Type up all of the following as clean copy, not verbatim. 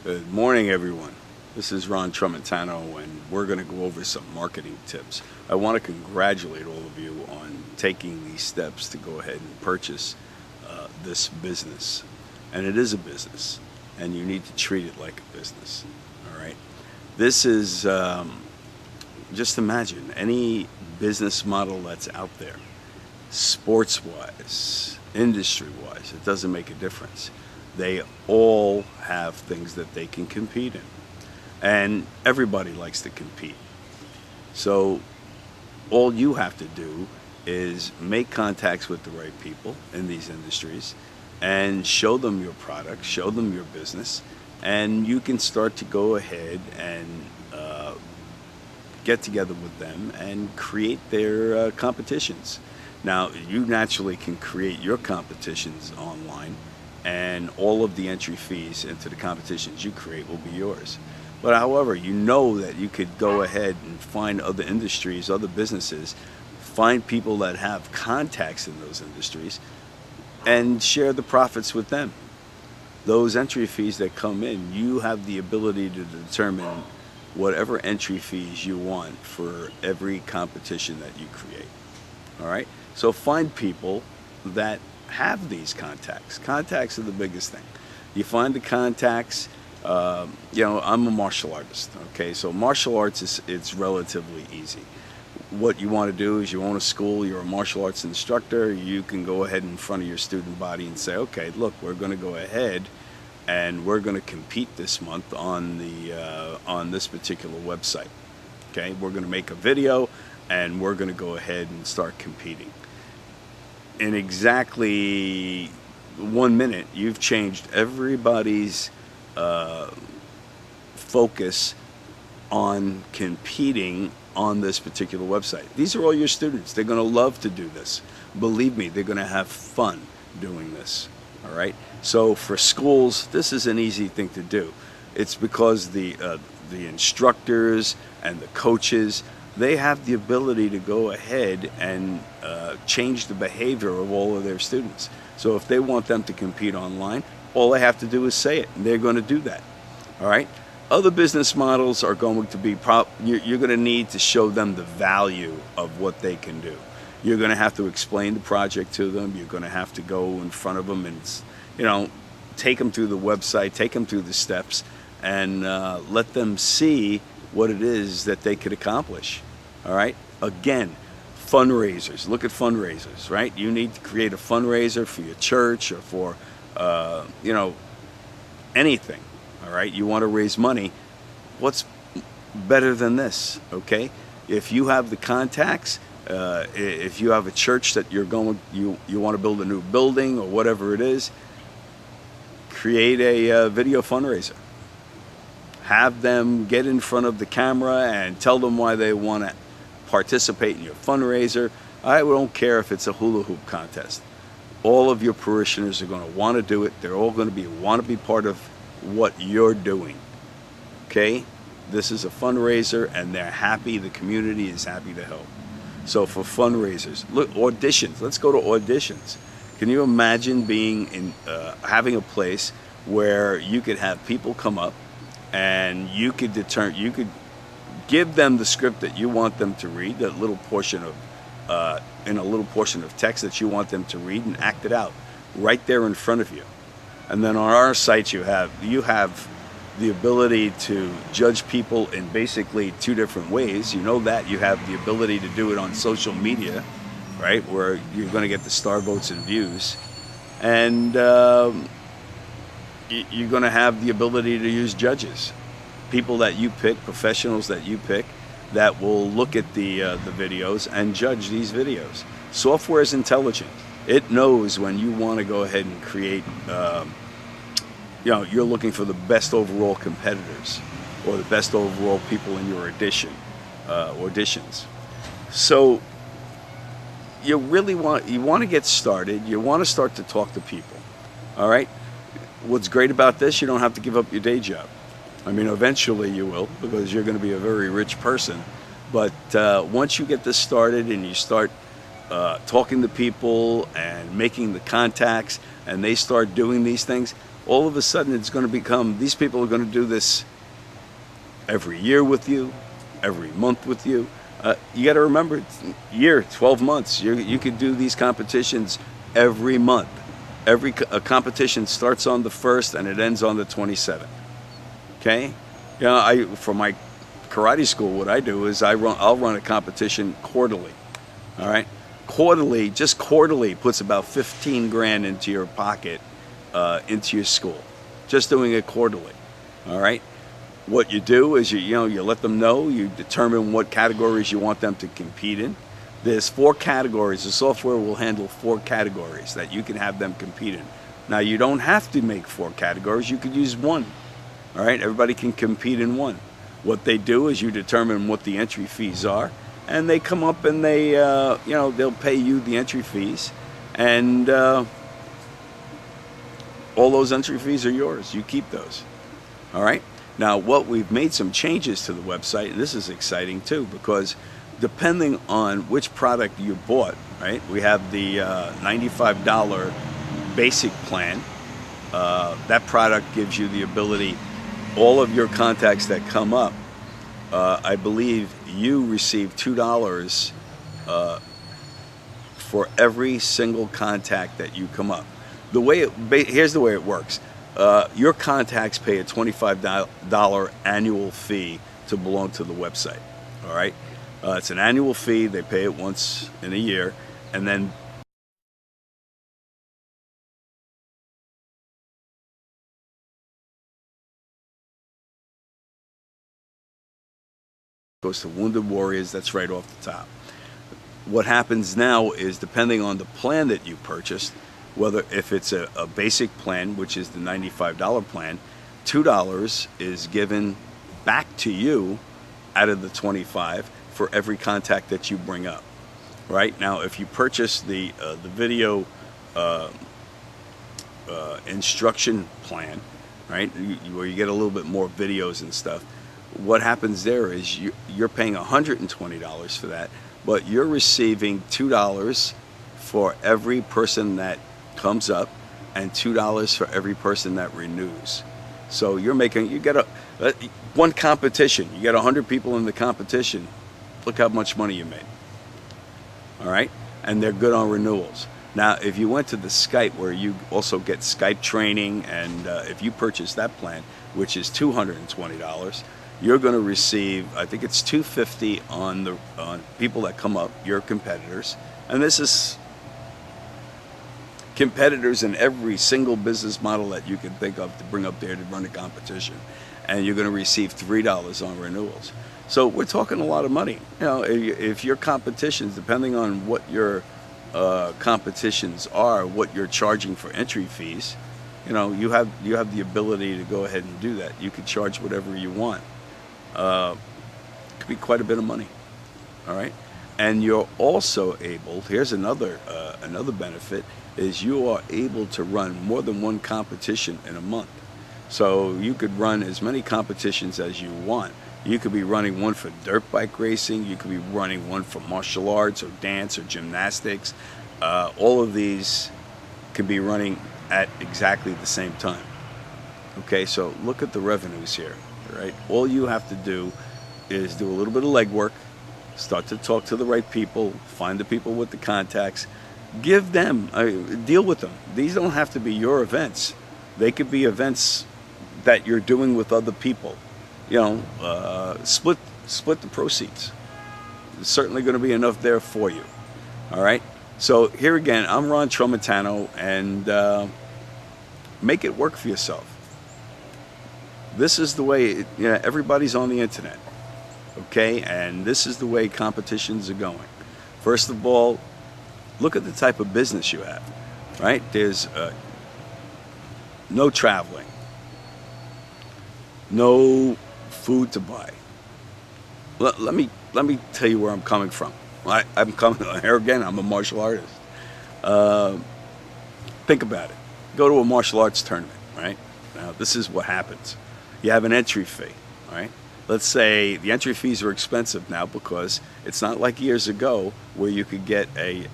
Good morning, everyone. This is Ron Tramontano, and we're going to go over some marketing tips. I want to congratulate all of you on taking these steps to go ahead and purchase this business. And it is a business, and you need to treat it like a business. All right. This is just imagine any business model that's out there, sports-wise, industry-wise. It doesn't make a difference. They all have things that they can compete in. And everybody likes to compete. So all you have to do is make contacts with the right people in these industries and show them your product, show them your business, and you can start to go ahead and get together with them and create their competitions. Now, you naturally can create your competitions online, and all of the entry fees into the competitions you create will be yours. But however, you know that you could go ahead and find other industries, other businesses, find people that have contacts in those industries, and share the profits with them. Those entry fees that come in, you have the ability to determine whatever entry fees you want for every competition that you create. All right? So find people that have these contacts. Contacts are the biggest thing. You find the contacts. I'm a martial artist. Okay, so martial arts it's relatively easy. What you want to do is you own a school. You're a martial arts instructor. You can go ahead in front of your student body and say, okay, look, we're going to go ahead and we're going to compete this month on this particular website. Okay, we're going to make a video and we're going to go ahead and start competing. In exactly 1 minute, you've changed everybody's focus on competing on this particular website. These are all your students. They're going to love to do this. Believe me, they're going to have fun doing this. All right. So for schools, this is an easy thing to do. It's because the instructors and the coaches, they have the ability to go ahead and change the behavior of all of their students. So if they want them to compete online, all they have to do is say it, and they're going to do that. All right. Other business models are going to be you're going to need to show them the value of what they can do. You're going to have to explain the project to them. You're going to have to go in front of them and take them through the website, take them through the steps, and let them see what it is that they could accomplish. All right. Again, fundraisers. Look at fundraisers, right? You need to create a fundraiser for your church or for anything. All right. You want to raise money. What's better than this? Okay. If you have the contacts, if you have a church that you want to build a new building or whatever it is, create a video fundraiser. Have them get in front of the camera and tell them why they want to participate in your fundraiser. I don't care if it's a hula hoop contest. All of your parishioners are going to want to do it. They're all going to want to be part of what you're doing. Okay? This is a fundraiser, and they're happy. The community is happy to help. So for fundraisers, look, auditions. Let's go to auditions. Can you imagine having a place where you could have people come up and you could give them the script that you want them to read, that little portion of in a little portion of text that you want them to read, and act it out right there in front of you. And then on our site you have the ability to judge people in basically 2 different ways. You know that you have the ability to do it on social media, right, where you're going to get the star votes and views, and you're going to have the ability to use judges, people that you pick, professionals that you pick, that will look at the videos and judge these videos. Software is intelligent. It knows when you want to go ahead and create, you're looking for the best overall competitors or the best overall people in your auditions. So you want to get started. You want to start to talk to people. All right. What's great about this, you don't have to give up your day job. I mean, eventually you will, because you're going to be a very rich person. But once you get this started and you start talking to people and making the contacts, and they start doing these things, all of a sudden it's going to become, these people are going to do this every year with you, every month with you. You got to remember, it's a year, 12 months. You could do these competitions every month. Every competition starts on the 1st and it ends on the 27th. Okay? You know, for my karate school, what I do is I'll run a competition quarterly. All right? Quarterly, just quarterly, puts about 15 grand into your pocket, into your school. Just doing it quarterly. All right? What you do is you let them know, you determine what categories you want them to compete in. There's 4 categories. The software will handle 4 categories that you can have them compete in. Now, you don't have to make 4 categories. You could use 1. All right? Everybody can compete in 1. What they do is you determine what the entry fees are, and they come up and they, they'll pay you the entry fees, and all those entry fees are yours. You keep those. All right? Now, we've made some changes to the website, and this is exciting too, because depending on which product you bought, right? We have the $95 basic plan. That product gives you the ability, all of your contacts that come up, I believe you receive $2 for every single contact that you come up. Here's the way it works. Your contacts pay a $25 annual fee to belong to the website. All right? It's an annual fee. They pay it once in a year, and then goes to Wounded Warriors. That's right off the top. What happens now is, depending on the plan that you purchased, if it's a basic plan, which is the $95 plan, $2 is given back to you out of the $25 for every contact that you bring up. Right now, if you purchase the video instruction plan, right, where you get a little bit more videos and stuff, what happens there is you're paying $120 for that, but you're receiving $2 for every person that comes up and $2 for every person that renews. So you get one competition, you get 100 people in the competition, look how much money you made. All right? And they're good on renewals. Now, if you went to the Skype, where you also get Skype training, and if you purchase that plan, which is $220, you're going to receive, I think it's $250 on people that come up, your competitors. And this is competitors in every single business model that you can think of to bring up there to run a competition. And you're going to receive $3 on renewals. So we're talking a lot of money. You know, if your competitions, depending on what your competitions are, what you're charging for entry fees, you know, you have the ability to go ahead and do that. You could charge whatever you want. It could be quite a bit of money. All right, and you're also able. Here's another benefit: is you are able to run more than one competition in a month. So you could run as many competitions as you want. You could be running one for dirt bike racing. You could be running one for martial arts or dance or gymnastics. All of these could be running at exactly the same time. Okay, so look at the revenues here, right? All you have to do is do a little bit of legwork, start to talk to the right people, find the people with the contacts, give them, deal with them. These don't have to be your events. They could be events that you're doing with other people. You know, split the proceeds. There's certainly going to be enough there for you. All right. So here again, I'm Ron Tromitano, and make it work for yourself. This is the way. Everybody's on the internet. Okay, and this is the way competitions are going. First of all, look at the type of business you have. Right? There's no traveling, no food to buy. Let me tell you where I'm coming from. I'm coming here again. I'm a martial artist. Think about it. Go to a martial arts tournament, right? Now, this is what happens. You have an entry fee, right? Let's say the entry fees are expensive now because it's not like years ago where you could get a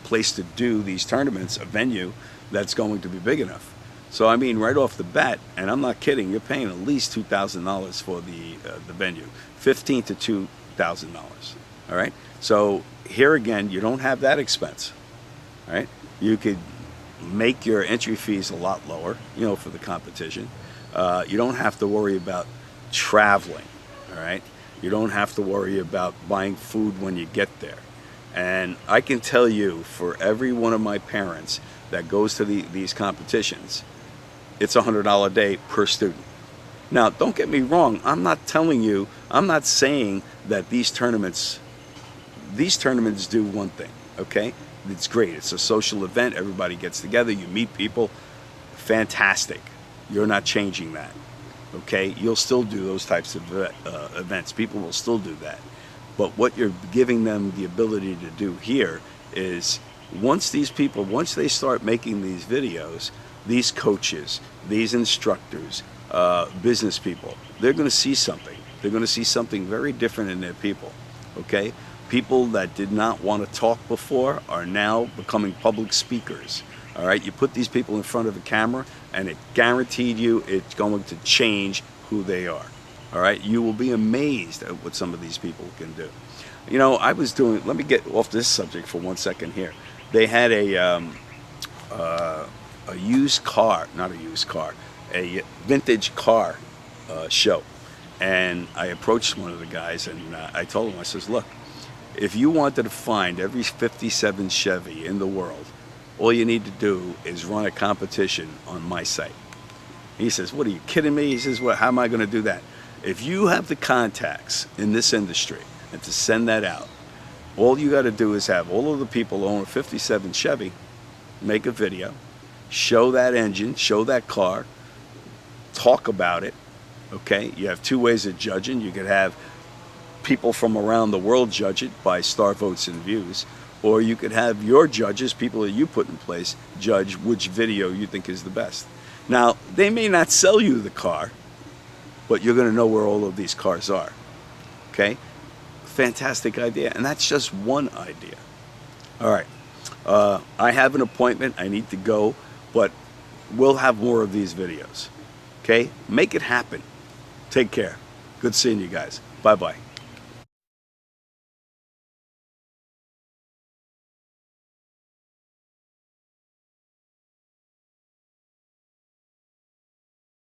place to do these tournaments, a venue that's going to be big enough. So I mean, right off the bat, and I'm not kidding, you're paying at least $2,000 for the venue, $15 to $2,000. All right. So here again, you don't have that expense. All right. You could make your entry fees a lot lower, you know, for the competition. You don't have to worry about traveling. All right. You don't have to worry about buying food when you get there. And I can tell you, for every one of my parents that goes to these competitions, it's $100 a day per student. Now, don't get me wrong. I'm not saying that these tournaments do one thing, okay? It's great. It's a social event. Everybody gets together. You meet people. Fantastic. You're not changing that, okay? You'll still do those types of events. People will still do that. But what you're giving them the ability to do here is, once they start making these videos, these coaches, these instructors, business people, they're going to see something. They're going to see something very different in their people, okay? People that did not want to talk before are now becoming public speakers, all right? You put these people in front of a camera, and it guaranteed you it's going to change who they are, all right? You will be amazed at what some of these people can do. You know, let me get off this subject for 1 second here. They had a vintage car show. And I approached one of the guys, and I told him, I says, look, if you wanted to find every 57 Chevy in the world, all you need to do is run a competition on my site. He says, what, are you kidding me? He says, well, how am I going to do that? If you have the contacts in this industry and to send that out, all you got to do is have all of the people who own a 57 Chevy make a video, show that engine, show that car, talk about it, okay? You have two ways of judging. You could have people from around the world judge it by star votes and views, or you could have your judges, people that you put in place, judge which video you think is the best. Now, they may not sell you the car, but you're going to know where all of these cars are, okay? Fantastic idea, and that's just one idea. All right, I have an appointment. I need to go, but we'll have more of these videos, okay? Make it happen. Take care. Good seeing you guys. Bye-bye.